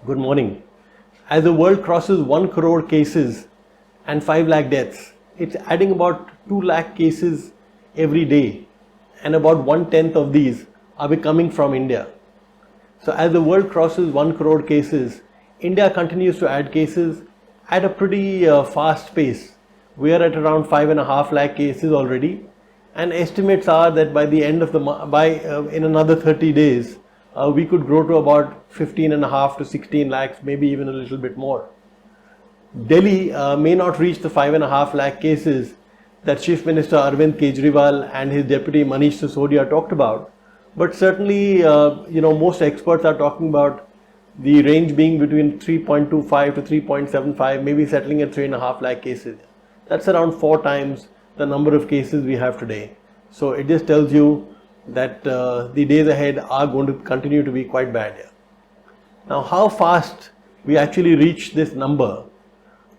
Good morning. As the world crosses 1 crore cases and 5 lakh deaths, it's adding about 2 lakh cases every day, and about 1/10 of these are coming from India. So as the world crosses 1 crore cases, India continues to add cases at a pretty fast pace. We are at around 5.5 lakh cases already, and estimates are that by the end of in another 30 days, we could grow to about 15.5 to 16 lakhs, maybe even a little bit more. Delhi may not reach the 5.5 lakh cases that Chief Minister Arvind Kejriwal and his deputy Manish Sisodia talked about, but certainly, most experts are talking about the range being between 3.25 to 3.75, maybe settling at 3.5 lakh cases. That's around 4 times the number of cases we have today. So it just tells you that the days ahead are going to continue to be quite bad here. Now, how fast we actually reach this number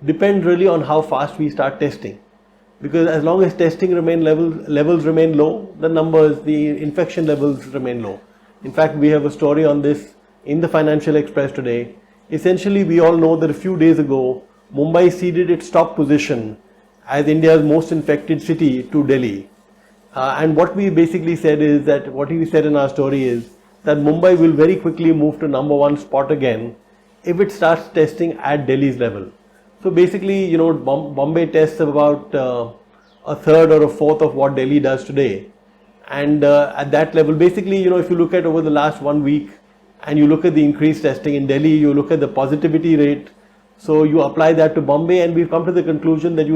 depends really on how fast we start testing. Because as long as testing levels remain low, the infection levels remain low. In fact, we have a story on this in the Financial Express today. Essentially, we all know that a few days ago, Mumbai ceded its top position as India's most infected city to Delhi. And what we basically said is that, what we said in our story is that Mumbai will very quickly move to number 1 spot again if it starts testing at Delhi's level. So basically, Bombay tests about a third or a fourth of what Delhi does today. And at that level, basically, if you look at over the last 1 week and you look at the increased testing in Delhi, you look at the positivity rate, so you apply that to Bombay, and we've come to the conclusion that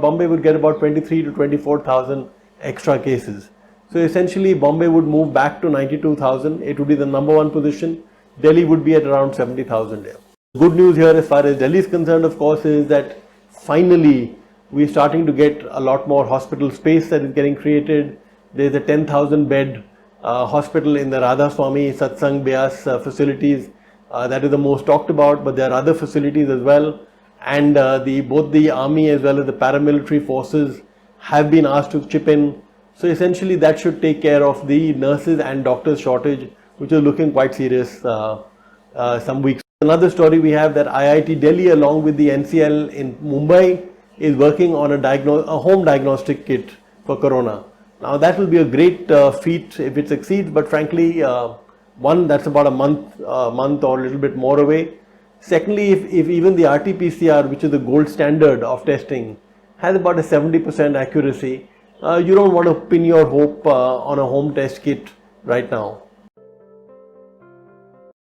Bombay would get about 23 to 24,000 extra cases. So essentially, Bombay would move back to 92,000. It would be the number 1 position. Delhi would be at around 70,000 here. Good news here as far as Delhi is concerned, of course, is that finally we're starting to get a lot more hospital space that is getting created. There's a 10,000 bed hospital in the Radha Swami Satsang Beas facilities. That is the most talked about, but there are other facilities as well. And both the army as well as the paramilitary forces have been asked to chip in. So essentially that should take care of the nurses and doctors shortage, which is looking quite serious some weeks. Another story we have that IIT Delhi along with the NCL in Mumbai is working on a home diagnostic kit for corona. Now that will be a great feat if it succeeds, but frankly, one, that's about a month or a little bit more away. Secondly, if even the RT-PCR, which is the gold standard of testing, has about a 70% accuracy, you don't want to pin your hope on a home test kit right now.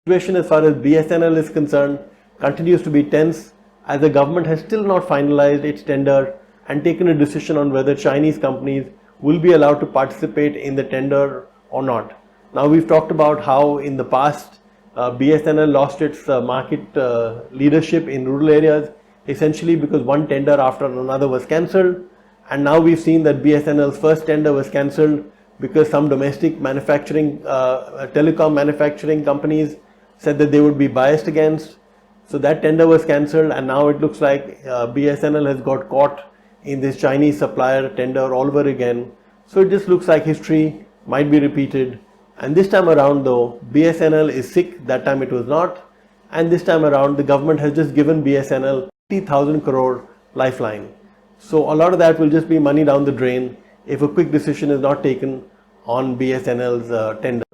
The situation as far as BSNL is concerned continues to be tense, as the government has still not finalized its tender and taken a decision on whether Chinese companies will be allowed to participate in the tender or not. Now, we've talked about how in the past BSNL lost its market leadership in rural areas, essentially because one tender after another was cancelled, and now we've seen that BSNL's first tender was cancelled because some domestic manufacturing, telecom manufacturing companies said that they would be biased against. So that tender was cancelled, and now it looks like BSNL has got caught in this Chinese supplier tender all over again. So it just looks like history might be repeated. And this time around though, BSNL is sick. That time it was not. And this time around, the government has just given BSNL 50,000 crore lifeline. So a lot of that will just be money down the drain if a quick decision is not taken on BSNL's tender.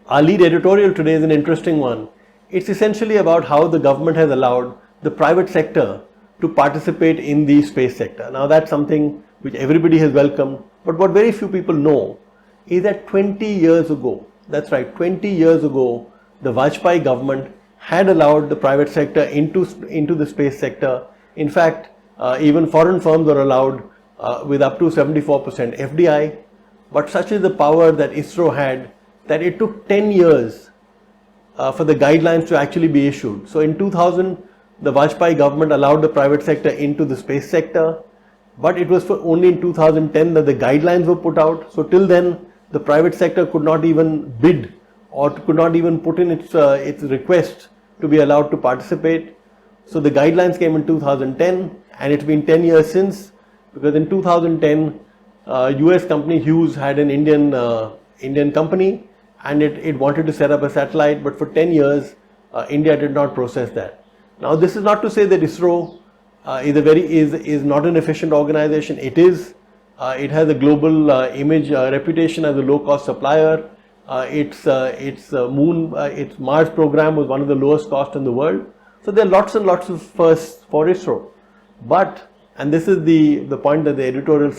Our lead editorial today is an interesting one. It's essentially about how the government has allowed the private sector to participate in the space sector. Now that's something which everybody has welcomed, but what very few people know is that 20 years ago, that's right, 20 years ago, the Vajpayee government had allowed the private sector into the space sector. In fact, even foreign firms were allowed with up to 74% FDI, but such is the power that ISRO had that it took 10 years for the guidelines to actually be issued. So in 2000, the Vajpayee government allowed the private sector into the space sector, but it was only in 2010 that the guidelines were put out. So till then, the private sector could not even bid or could not even put in its request to be allowed to participate. So the guidelines came in 2010, and it's been 10 years since, because in 2010, US company Hughes had an Indian company, and it wanted to set up a satellite, but for 10 years, India did not process that. Now, this is not to say that ISRO is not an efficient organization. It is. It has a global reputation as a low-cost supplier. Its Mars program was one of the lowest cost in the world. So there are lots and lots of firsts for ISRO. But, and this is the point that the editorial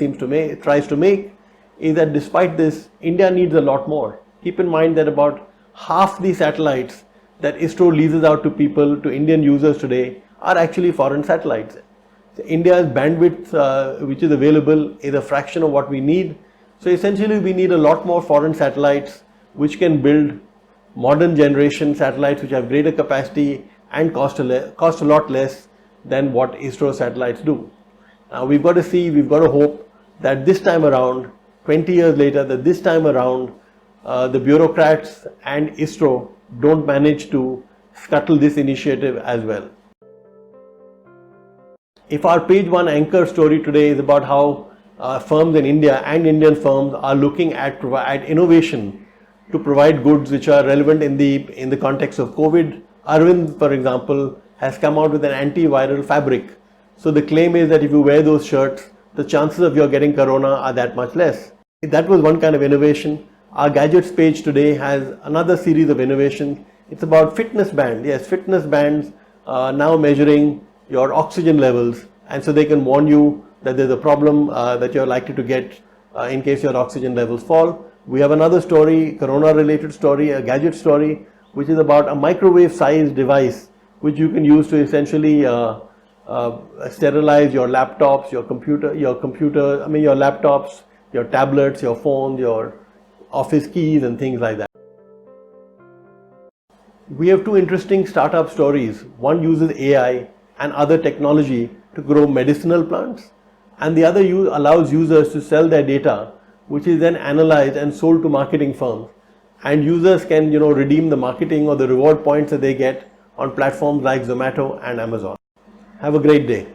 tries to make, is that despite this, India needs a lot more. Keep in mind that about half the satellites that ISRO leases out to people, to Indian users today, are actually foreign satellites. So India's bandwidth which is available is a fraction of what we need. So essentially we need a lot more foreign satellites which can build modern generation satellites which have greater capacity and cost a lot less than what ISRO satellites do. Now we've got to hope that this time around, 20 years later, the bureaucrats and ISRO don't manage to scuttle this initiative as well. If our page one anchor story today is about how firms in India and Indian firms are looking at innovation to provide goods which are relevant in the context of COVID, Arvind, for example, has come out with an antiviral fabric. So the claim is that if you wear those shirts, the chances of your getting corona are that much less. That was one kind of innovation. Our gadgets page today has another series of innovations. It's about fitness bands. Yes, fitness bands now measuring your oxygen levels, and so they can warn you that there's a problem that you're likely to get in case your oxygen levels fall. We have another story, corona related story, a gadget story, which is about a microwave sized device which you can use to essentially sterilize your laptops, your laptops, your tablets, your phones, your office keys and things like that. We have two interesting startup stories. One uses AI and other technology to grow medicinal plants, and the other allows users to sell their data, which is then analyzed and sold to marketing firms, and users can redeem the marketing or the reward points that they get on platforms like Zomato and Amazon. Have a great day.